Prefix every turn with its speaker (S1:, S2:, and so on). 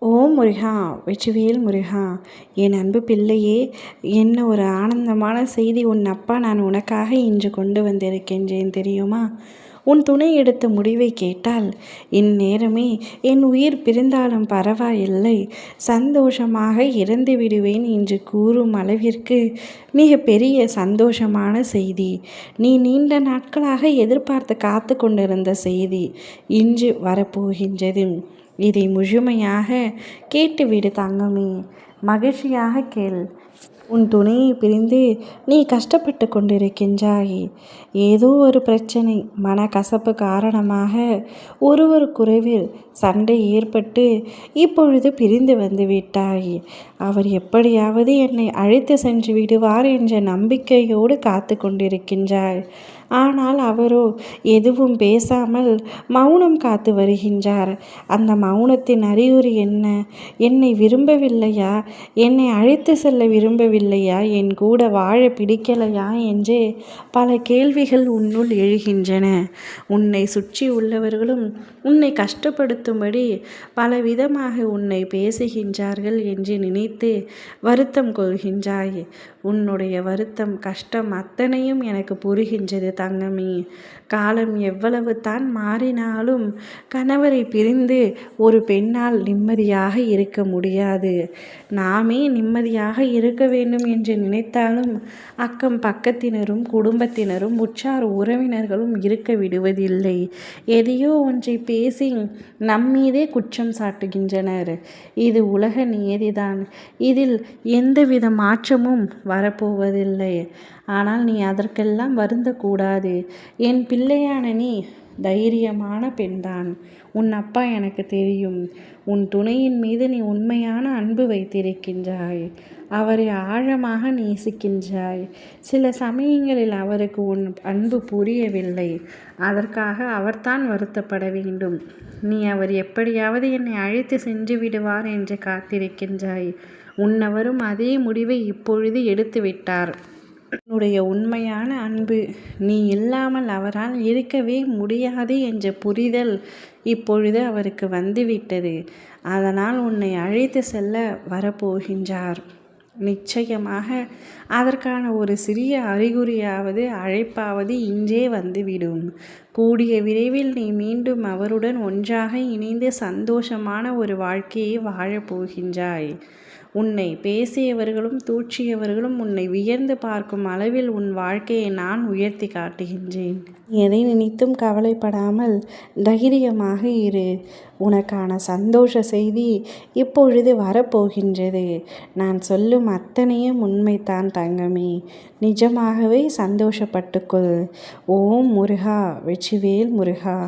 S1: ஓம் முருகா! வெற்றிவேல் முருகா! என் அன்பு பிள்ளையே, என்ன ஒரு ஆனந்தமான செய்தி உன் அப்பா நான் உனக்காக இன்று கொண்டு வந்திருக்கின்றேன் தெரியுமா? உன் துணை எடுத்த முடிவை கேட்டால் இந்நேரமே என் உயிர் பிரிந்தாலும் பரவாயில்லை, சந்தோஷமாக இறந்து விடுவேன் என்று கூறும் அளவிற்கு மிக பெரிய சந்தோஷமான செய்தி. நீ நீண்ட நாட்களாக எதிர்பார்த்து காத்து கொண்டிருந்த செய்தி இன்று வரப்போகின்றது. இதை முழுமையாக கேட்டுவிடு தங்கமே. மகிழ்ச்சியாக கேள். உன் துணையை பிரிந்து நீ கஷ்டப்பட்டு கொண்டிருக்கின்றாய். ஏதோ ஒரு பிரச்சனை, மனக்கசப்பு காரணமாக ஒருவருக்குறைவில் சண்டை ஏற்பட்டு இப்பொழுது பிரிந்து வந்து விட்டாய். அவர் எப்படியாவது என்னை அழைத்து சென்று விடுவார் என்ற நம்பிக்கையோடு காத்து கொண்டிருக்கின்றாய். ஆனால் அவரோ எதுவும் பேசாமல் மௌனம் காத்து வருகின்றார். அந்த மௌனத்தின் அறிகுறி என்ன? என்னை விரும்பவில்லையா? என்னை அழைத்து செல்ல விரும்பவில்லையா? என் கூட வாழ பிடிக்கலையா என்று பல கேள்விகள் உன்னுள் எழுகின்றன. உன்னை சுற்றி உள்ளவர்களும் உன்னை கஷ்டப்படுத்தும்படி பலவிதமாக உன்னை பேசுகின்றார்கள் என்று நினைத்து வருத்தம் கொள்கின்றாய். உன்னுடைய வருத்தம், கஷ்டம் அத்தனையும் எனக்கு புரிகின்றது தங்கமே. காலம் எவ்வளவு தான் மாறினாலும் கணவரை பிரிந்து ஒரு பெண்ணால் நிம்மதியாக இருக்க முடியாது. நாமே நிம்மதியாக இருக்க வேண்டும் என்று நினைத்தாலும் அக்கம் பக்கத்தினரும் குடும்பத்தினரும் உற்றார் உறவினர்களும் இருக்க விடுவதில்லை. எதையோ ஒன்றை பேசி நம்மீதே குற்றம் சாட்டுகின்றனர். இது உலக நியதிதான். இதில் எந்தவித மாற்றமும் வரப்போவதில்லை. ஆனால் நீ அதற்கெல்லாம் வருந்தக்கூடாது. என் பிள்ளையான நீ தைரியமான பெண்தான். உன் அப்பா எனக்கு தெரியும். உன் துணையின் மீது நீ உண்மையான அன்பு வைத்திருக்கின்றாய். அவரை ஆழமாக நேசிக்கின்றாய். சில சமயங்களில் அவருக்கு உன் அன்பு புரியவில்லை. அதற்காக அவர்தான் வருத்தப்பட வேண்டும். நீ அவர் எப்படியாவது என்னை அழைத்து சென்று விடுவார் என்று காத்திருக்கின்றாய். உன்னவரும் அதே முடிவை இப்பொழுது எடுத்துவிட்டார். உன்னுடைய உண்மையான அன்பு, நீ இல்லாமல் அவரால் இருக்கவே முடியாது என்ற புரிதல் இப்பொழுது அவருக்கு வந்துவிட்டது. அதனால் உன்னை அழைத்து செல்ல வரப்போகின்றார். நிச்சயமாக அதற்கான ஒரு சிறிய அறிகுறியாவது அழைப்பாவது இன்றே வந்துவிடும். கூடிய விரைவில் நீ மீண்டும் அவருடன் ஒன்றாக இணைந்து சந்தோஷமான ஒரு வாழ்க்கையை வாழப்போகின்றாய். உன்னை பேசியவர்களும் தூற்றியவர்களும் உன்னை வியந்து பார்க்கும் அளவில் உன் வாழ்க்கையை நான் உயர்த்தி காட்டுகின்றேன். எதை நினைத்தும் கவலைப்படாமல் தைரியமாக இரு. உனக்கான சந்தோஷ செய்தி இப்பொழுது வரப்போகின்றது. நான் சொல்லும் அத்தனையும் உண்மைதான் தங்கமே. நிஜமாகவே சந்தோஷப்பட்டுக்கொள். ஓம் முருகா! வெற்றிவேல் முருகா!